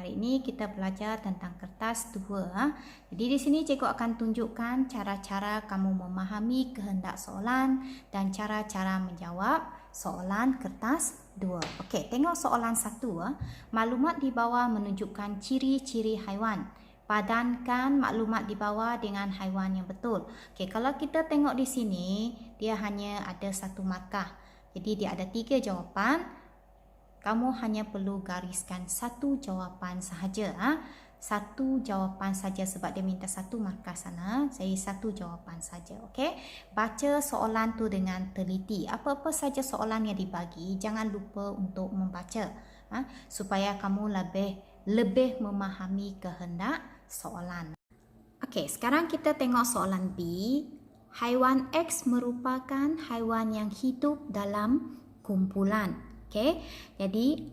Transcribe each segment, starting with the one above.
hari ini kita belajar tentang kertas 2. Jadi di sini cikgu akan tunjukkan cara-cara kamu memahami kehendak soalan dan cara-cara menjawab soalan kertas 2. Okey, tengok soalan 1. Maklumat di bawah menunjukkan ciri-ciri haiwan. Padankan maklumat di bawah dengan haiwan yang betul. Okey, kalau kita tengok di sini, dia hanya ada satu markah. Jadi dia ada 3 jawapan. Kamu hanya perlu gariskan satu jawapan sahaja. Satu jawapan saja sebab dia minta satu markah sana. Jadi satu jawapan saja. Okey. Baca soalan tu dengan teliti. Apa-apa saja soalan yang dibagi, jangan lupa untuk membaca. Supaya kamu lebih memahami kehendak soalan. Okey, sekarang kita tengok soalan B. Haiwan X merupakan haiwan yang hidup dalam kumpulan. Okey, jadi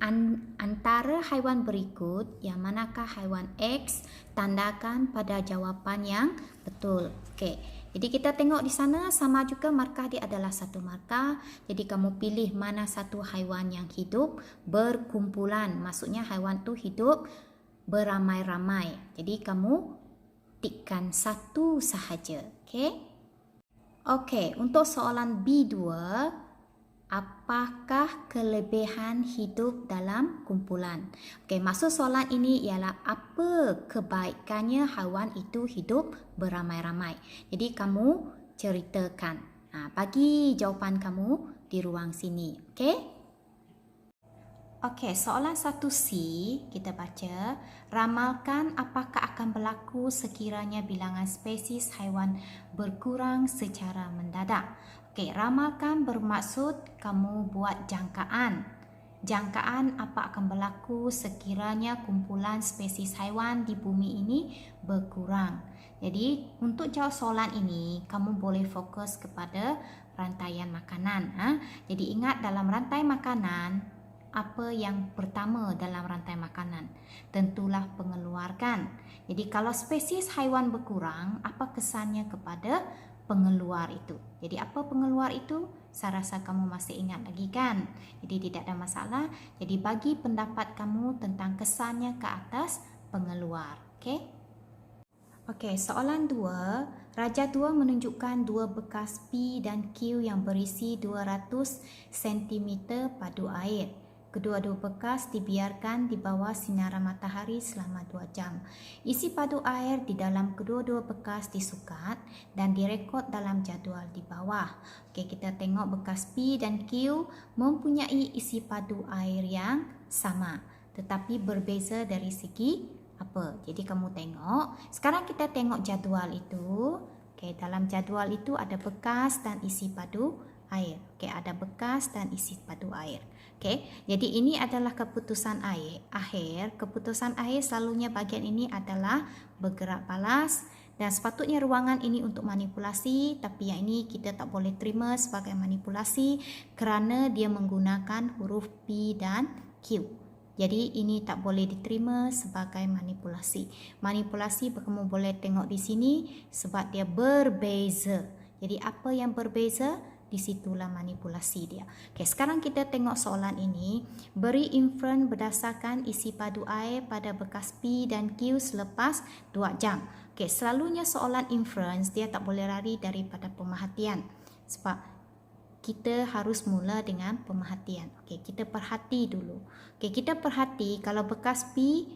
antara haiwan berikut, yang manakah haiwan X, tandakan pada jawapan yang betul. Okey, jadi kita tengok di sana sama juga markah dia adalah satu markah. Jadi kamu pilih mana satu haiwan yang hidup berkumpulan. Maksudnya haiwan tu hidup beramai-ramai. Jadi kamu tikkan satu sahaja. Okey. Okey, untuk soalan B2, apakah kelebihan hidup dalam kumpulan? Okey, maksud soalan ini ialah apa kebaikannya haiwan itu hidup beramai-ramai. Jadi kamu ceritakan. Bagi jawapan kamu di ruang sini. Okey? Okey, soalan 1C kita baca. Ramalkan apakah akan berlaku sekiranya bilangan spesies haiwan berkurang secara mendadak. Okey, ramalkan bermaksud kamu buat jangkaan. Jangkaan apa akan berlaku sekiranya kumpulan spesies haiwan di bumi ini berkurang. Jadi, untuk jawab soalan ini, kamu boleh fokus kepada rantaian makanan. Jadi, ingat dalam rantai makanan, apa yang pertama dalam rantai makanan? Tentulah pengeluarkan. Jadi, kalau spesies haiwan berkurang, apa kesannya kepada pengeluar itu? Jadi apa pengeluar itu? Saya rasa kamu masih ingat lagi kan? Jadi tidak ada masalah. Jadi bagi pendapat kamu tentang kesannya ke atas pengeluar. Okey? Okey, soalan 2. Raja 2 menunjukkan dua bekas P dan Q yang berisi 200 cm padu air. Kedua-dua bekas dibiarkan di bawah sinaran matahari selama 2 jam. Isi padu air di dalam kedua-dua bekas disukat dan direkod dalam jadual di bawah. Okey, kita tengok bekas P dan Q mempunyai isi padu air yang sama, tetapi berbeza dari segi apa? Jadi kamu tengok. Sekarang kita tengok jadual itu. Okey, dalam jadual itu ada bekas dan isi padu air. Okey, ada bekas dan isi padu air. Okey, jadi ini adalah keputusan akhir. Keputusan akhir selalunya bahagian ini adalah bergerak balas dan sepatutnya ruangan ini untuk manipulasi, tapi yang ini kita tak boleh terima sebagai manipulasi kerana dia menggunakan huruf P dan Q. Jadi ini tak boleh diterima sebagai manipulasi. Manipulasi kamu boleh tengok di sini sebab dia berbeza. Jadi apa yang berbeza? Di situlah manipulasi dia. Okey, sekarang kita tengok soalan ini. Beri inferen berdasarkan isi padu air pada bekas P dan Q selepas 2 jam. Okey, selalunya soalan inference dia tak boleh lari daripada pemerhatian. Sebab kita harus mula dengan pemerhatian. Okey, kita perhati dulu. Okey, kita perhati kalau bekas P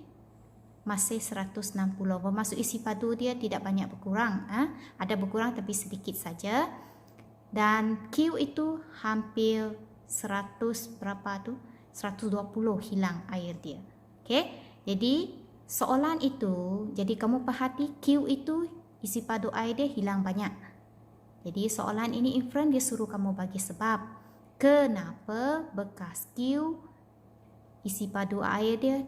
masih 160. Bermaksud isi padu dia tidak banyak berkurang. Ada berkurang tapi sedikit saja. Dan Q itu hampir 100 berapa tu? 120 hilang air dia. Okey. Jadi soalan itu, jadi kamu perhati Q itu isi padu air dia hilang banyak. Jadi soalan ini inferen dia suruh kamu bagi sebab. Kenapa bekas Q isi padu air dia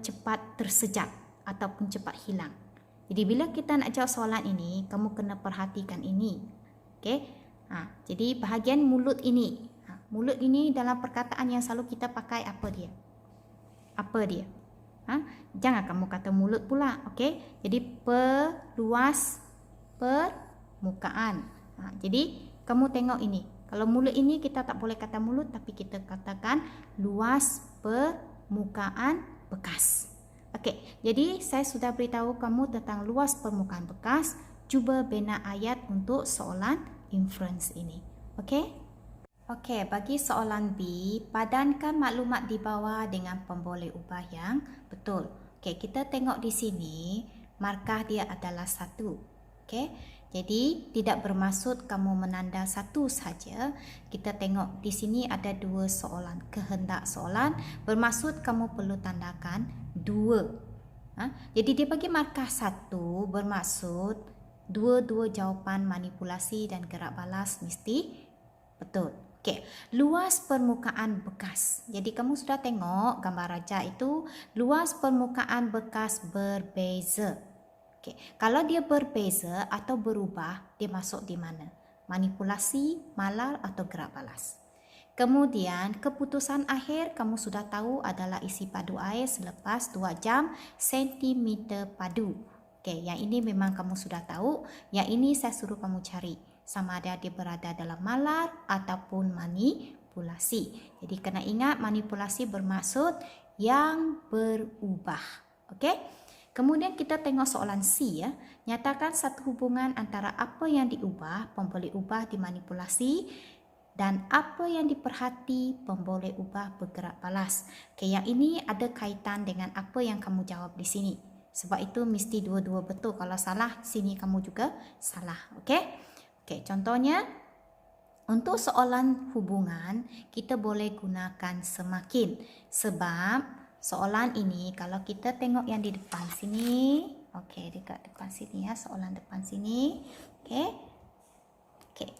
cepat tersejat ataupun cepat hilang. Jadi bila kita nak jawab soalan ini, kamu kena perhatikan ini. Okey. Jadi bahagian mulut ini. Mulut ini dalam perkataan yang selalu kita pakai apa dia? Apa dia? Jangan kamu kata mulut pula. Okey. Jadi perluas permukaan. Jadi kamu tengok ini. Kalau mulut ini kita tak boleh kata mulut tapi kita katakan luas permukaan bekas. Okey, jadi saya sudah beritahu kamu tentang luas permukaan bekas. Cuba bina ayat untuk soalan inference ini. Okey? Okey, bagi soalan B, padankan maklumat di bawah dengan pemboleh ubah yang betul. Okey, kita tengok di sini, markah dia adalah 1. Okey, jadi tidak bermaksud kamu menanda 1 saja. Kita tengok di sini ada 2 soalan. Kehendak soalan bermaksud kamu perlu tandakan 2. Jadi dia bagi markah 1 bermaksud dua-dua jawapan manipulasi dan gerak balas mesti betul. Okey, luas permukaan bekas. Jadi kamu sudah tengok gambar raja itu, luas permukaan bekas berbeza. Okey, kalau dia berbeza atau berubah, dia masuk di mana? Manipulasi, malar atau gerak balas. Kemudian keputusan akhir kamu sudah tahu adalah isi padu air selepas 2 jam sentimeter padu. Okey, yang ini memang kamu sudah tahu. Yang ini saya suruh kamu cari sama ada dia berada dalam malar ataupun manipulasi. Jadi kena ingat manipulasi bermaksud yang berubah. Okey? Kemudian kita tengok soalan C ya. Nyatakan satu hubungan antara apa yang diubah, pemboleh ubah dimanipulasi, dan apa yang diperhati pemboleh ubah bergerak balas. Okey, yang ini ada kaitan dengan apa yang kamu jawab di sini. Sebab itu mesti dua-dua betul. Kalau salah, sini kamu juga salah. Okey? Okey, contohnya untuk soalan hubungan, kita boleh gunakan semakin. Sebab soalan ini kalau kita tengok yang di depan sini, okey, dekat depan sini ya, soalan depan sini. Okey. Okey.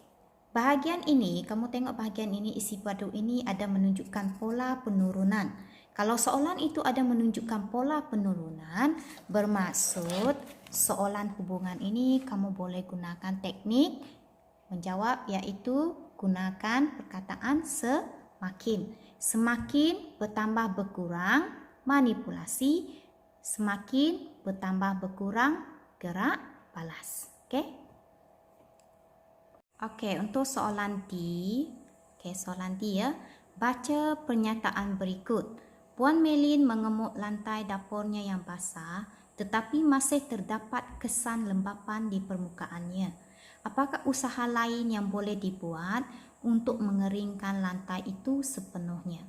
Bahagian ini, kamu tengok bahagian ini, isi padu ini ada menunjukkan pola penurunan. Kalau soalan itu ada menunjukkan pola penurunan, bermaksud soalan hubungan ini kamu boleh gunakan teknik menjawab, iaitu gunakan perkataan semakin. Semakin bertambah berkurang manipulasi, semakin bertambah berkurang gerak balas. Okey? Okey, untuk soalan D. Okey, soalan D ya. Baca pernyataan berikut. Puan Melin mengemuk lantai dapurnya yang basah, tetapi masih terdapat kesan lembapan di permukaannya. Apakah usaha lain yang boleh dibuat untuk mengeringkan lantai itu sepenuhnya?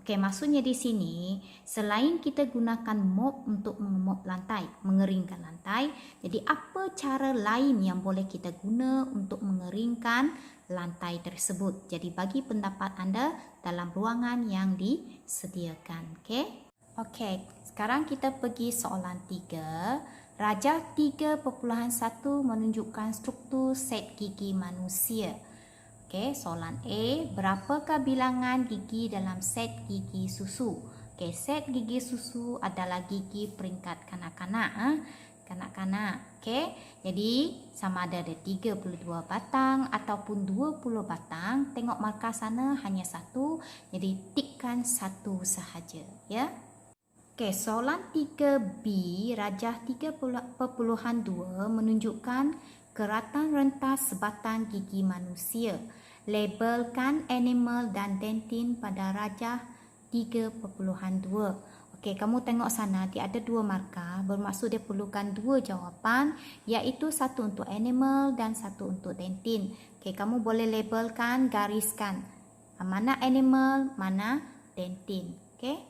Okey, maksudnya di sini, selain kita gunakan mop untuk mengemop lantai, mengeringkan lantai, jadi apa cara lain yang boleh kita guna untuk mengeringkan lantai tersebut? Jadi bagi pendapat anda dalam ruangan yang disediakan. Okey? Okey, sekarang kita pergi soalan 3. Rajah 3.1 menunjukkan struktur set gigi manusia. Okey, soalan A, berapakah bilangan gigi dalam set gigi susu? Okey, set gigi susu adalah gigi peringkat kanak-kanak. Kanak-kanak. Okey, jadi sama ada 32 batang ataupun 20 batang. Tengok markah sana hanya 1. Jadi tikkan 1 sahaja, ya. Okey, soalan 3B, rajah 3.2 menunjukkan keratan rentas sebatang gigi manusia. Labelkan animal dan dentin pada rajah 3.2. Okey, kamu tengok sana dia ada 2 markah, bermaksud dia perlukan 2 jawapan, iaitu satu untuk animal dan satu untuk dentin. Okey, kamu boleh labelkan, gariskan mana animal, mana dentin. Okey.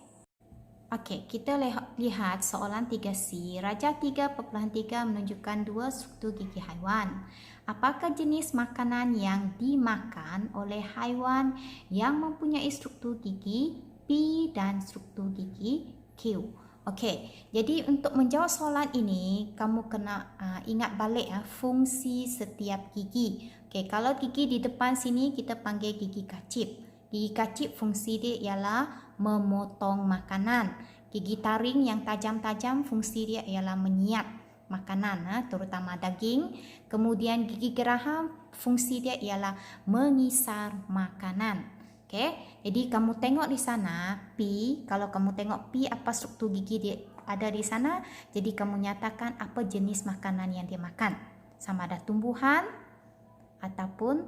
Okey, kita lihat soalan 3C. Rajah 3.3 menunjukkan 2 struktur gigi haiwan. Apakah jenis makanan yang dimakan oleh haiwan yang mempunyai struktur gigi P dan struktur gigi Q? Okey, jadi untuk menjawab soalan ini, kamu kena ingat balik fungsi setiap gigi. Okey, kalau gigi di depan sini kita panggil gigi kacip. Gigi kacip fungsi dia ialah memotong makanan. Gigi taring yang tajam-tajam fungsi dia ialah menyiap makanan, terutama daging. Kemudian gigi geraham fungsi dia ialah mengisar makanan. Okey, jadi kamu tengok di sana P, kalau kamu tengok P apa struktur gigi dia ada di sana, jadi kamu nyatakan apa jenis makanan yang dia makan. Sama ada tumbuhan ataupun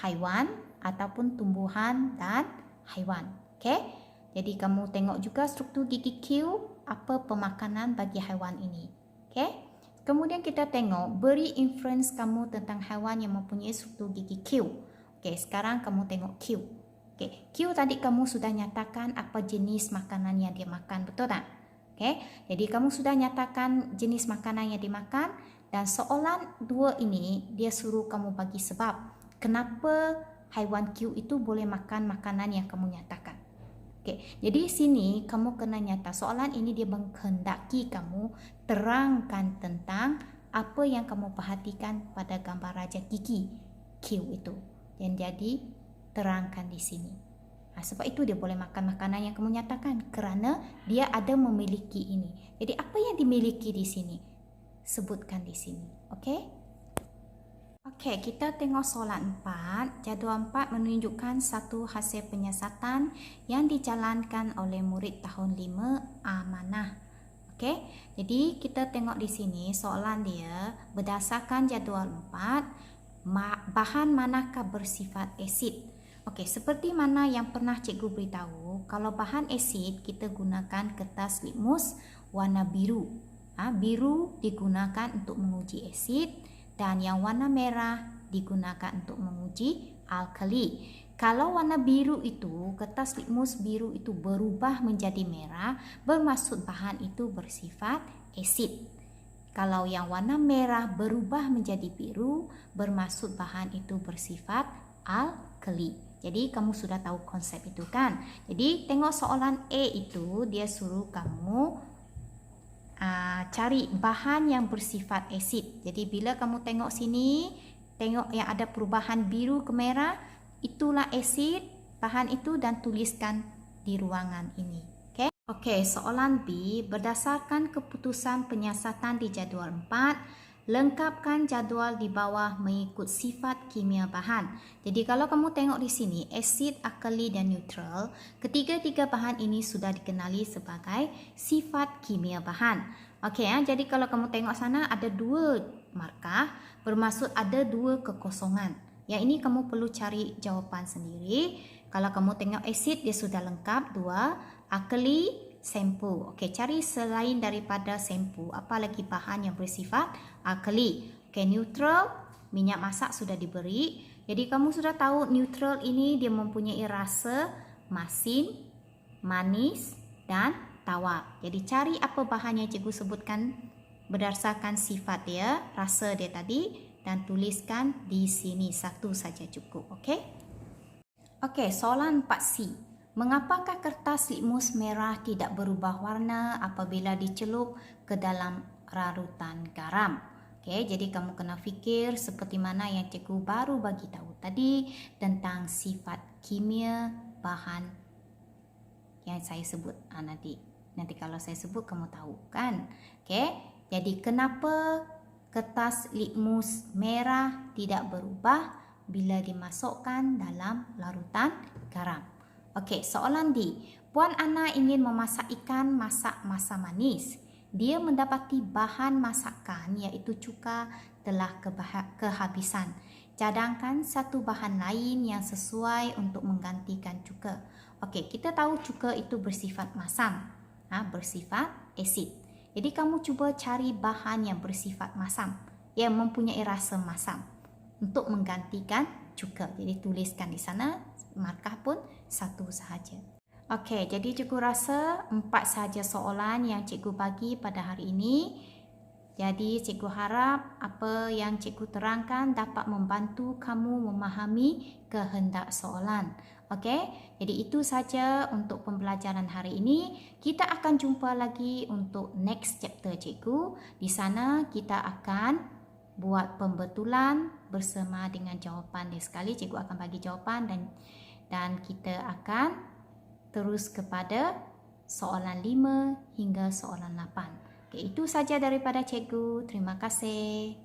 haiwan ataupun tumbuhan dan haiwan. Okey. Jadi kamu tengok juga struktur gigi Q, apa pemakanan bagi haiwan ini. Okey. Kemudian kita tengok beri inference kamu tentang haiwan yang mempunyai struktur gigi Q. Okey, sekarang kamu tengok Q. Okey, Q tadi kamu sudah nyatakan apa jenis makanan yang dia makan, betul tak? Okey, jadi kamu sudah nyatakan jenis makanan yang dimakan dan soalan 2 ini dia suruh kamu bagi sebab kenapa haiwan Q itu boleh makan makanan yang kamu nyatakan. Okey, jadi sini kamu kena nyata. Soalan ini dia menghendaki kamu terangkan tentang apa yang kamu perhatikan pada gambar raja gigi Q itu. Dan jadi terangkan di sini. Sebab itu dia boleh makan makanan yang kamu nyatakan kerana dia ada memiliki ini. Jadi apa yang dimiliki di sini? Sebutkan di sini. Okey? Okey, kita tengok soalan 4. Jadual 4 menunjukkan satu hasil penyiasatan yang dijalankan oleh murid tahun 5 amanah. Okey, jadi kita tengok di sini soalan dia berdasarkan jadual 4, bahan manakah bersifat asid? Okey, seperti mana yang pernah cikgu beritahu, kalau bahan asid kita gunakan kertas litmus warna biru. Biru digunakan untuk menguji asid. Dan yang warna merah digunakan untuk menguji alkali. Kalau warna biru itu, kertas litmus biru itu berubah menjadi merah, bermaksud bahan itu bersifat asid. Kalau yang warna merah berubah menjadi biru, bermaksud bahan itu bersifat alkali. Jadi kamu sudah tahu konsep itu kan? Jadi tengok soalan A itu, dia suruh kamu cari bahan yang bersifat asid. Jadi bila kamu tengok sini, tengok yang ada perubahan biru ke merah, itulah asid bahan itu dan tuliskan di ruangan ini. Okey. Okey, soalan B, berdasarkan keputusan penyiasatan di jadual 4, lengkapkan jadual di bawah mengikut sifat kimia bahan. Jadi kalau kamu tengok di sini, asid, alkali dan neutral, ketiga-tiga bahan ini sudah dikenali sebagai sifat kimia bahan. Okey, jadi kalau kamu tengok sana ada 2 markah, bermaksud ada 2 kekosongan. Yang ini kamu perlu cari jawapan sendiri. Kalau kamu tengok asid dia sudah lengkap 2, alkali, sempu. Okey, cari selain daripada sempu, apa lagi bahan yang bersifat alkali. Okey, neutral, minyak masak sudah diberi. Jadi kamu sudah tahu neutral ini dia mempunyai rasa masin, manis dan tawar. Jadi cari apa bahan yang cikgu sebutkan berdasarkan sifat dia, rasa dia tadi dan tuliskan di sini satu saja cukup. Okey? Okey, soalan 4C. Mengapakah kertas litmus merah tidak berubah warna apabila dicelup ke dalam larutan garam? Okey, jadi kamu kena fikir seperti mana yang cikgu baru bagi tahu tadi tentang sifat kimia bahan yang saya sebut Nanti kalau saya sebut kamu tahu kan. Okey. Jadi kenapa kertas litmus merah tidak berubah bila dimasukkan dalam larutan garam? Okey, soalan D. Puan Ana ingin memasak ikan masak masa manis. Dia mendapati bahan masakan iaitu cuka telah kehabisan. Cadangkan satu bahan lain yang sesuai untuk menggantikan cuka. Okey, kita tahu cuka itu bersifat masam. Bersifat asid. Jadi kamu cuba cari bahan yang bersifat masam, yang mempunyai rasa masam untuk menggantikan cuka. Jadi tuliskan di sana, markah pun satu sahaja. Okey, jadi cikgu rasa 4 sahaja soalan yang cikgu bagi pada hari ini. Jadi cikgu harap apa yang cikgu terangkan dapat membantu kamu memahami kehendak soalan. Okey, jadi itu saja untuk pembelajaran hari ini. Kita akan jumpa lagi untuk next chapter cikgu. Di sana kita akan buat pembetulan bersama dengan jawapan dia sekali. Cikgu akan bagi jawapan dan kita akan terus kepada soalan 5 hingga soalan 8. Okey, itu saja daripada cikgu. Terima kasih.